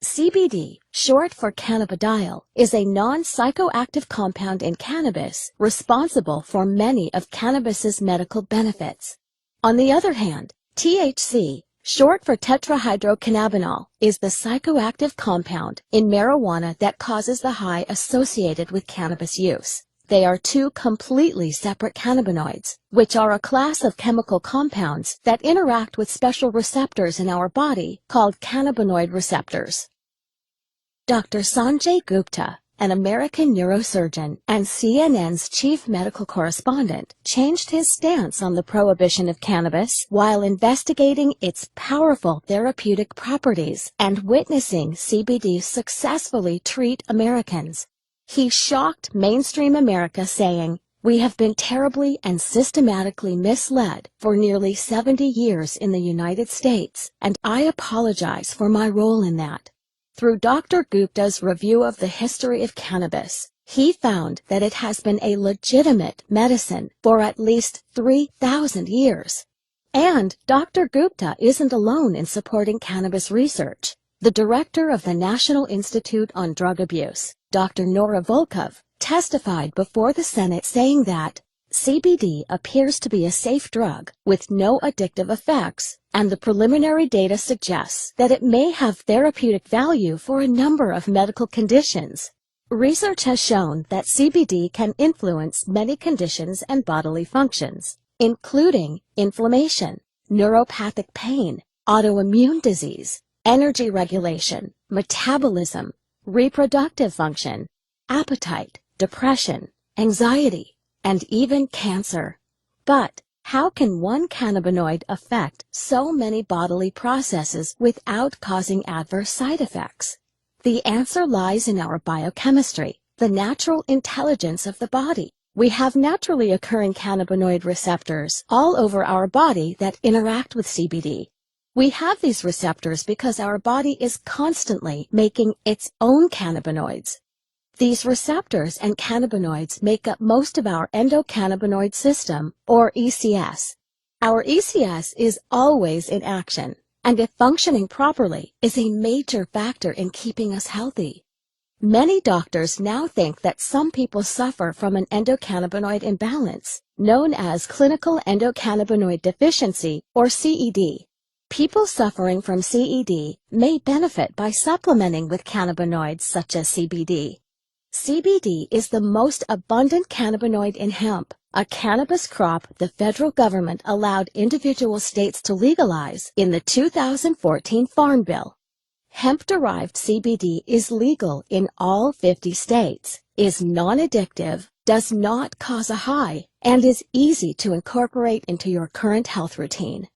CBD, short for cannabidiol, is a non-psychoactive compound in cannabis responsible for many of cannabis's medical benefits. On the other hand, THC, short for tetrahydrocannabinol, is the psychoactive compound in marijuana that causes the high associated with cannabis use. They are two completely separate cannabinoids, which are a class of chemical compounds that interact with special receptors in our body called cannabinoid receptors. Dr. Sanjay Gupta, an American neurosurgeon and CNN's chief medical correspondent, changed his stance on the prohibition of cannabis while investigating its powerful therapeutic properties and witnessing CBD successfully treat Americans. He shocked mainstream America, saying, "We have been terribly and systematically misled for nearly 70 years in the United States, and I apologize for my role in that." Through Dr. Gupta's review of the history of cannabis, he found that it has been a legitimate medicine for at least 3,000 years. And Dr. Gupta isn't alone in supporting cannabis research. The director of the National Institute on Drug Abuse, Dr. Nora Volkov, testified before the Senate saying that CBD appears to be a safe drug with no addictive effects, and the preliminary data suggests that it may have therapeutic value for a number of medical conditions. Research has shown that CBD can influence many conditions and bodily functions, including inflammation, neuropathic pain, autoimmune disease, energy regulation, metabolism, reproductive function, appetite, depression, anxiety, and even cancer. But how can one cannabinoid affect so many bodily processes without causing adverse side effects? The answer lies in our biochemistry, the natural intelligence of the body. We have naturally occurring cannabinoid receptors all over our body that interact with CBD. We have these receptors because our body is constantly making its own cannabinoids. These receptors and cannabinoids make up most of our endocannabinoid system, or ECS. Our ECS is always in action, and if functioning properly, is a major factor in keeping us healthy. Many doctors now think that some people suffer from an endocannabinoid imbalance, known as clinical endocannabinoid deficiency, or CED. People suffering from CED may benefit by supplementing with cannabinoids such as CBD. CBD is the most abundant cannabinoid in hemp, a cannabis crop the federal government allowed individual states to legalize in the 2014 Farm Bill. Hemp-derived CBD is legal in all 50 states, is non-addictive, does not cause a high, and is easy to incorporate into your current health routine.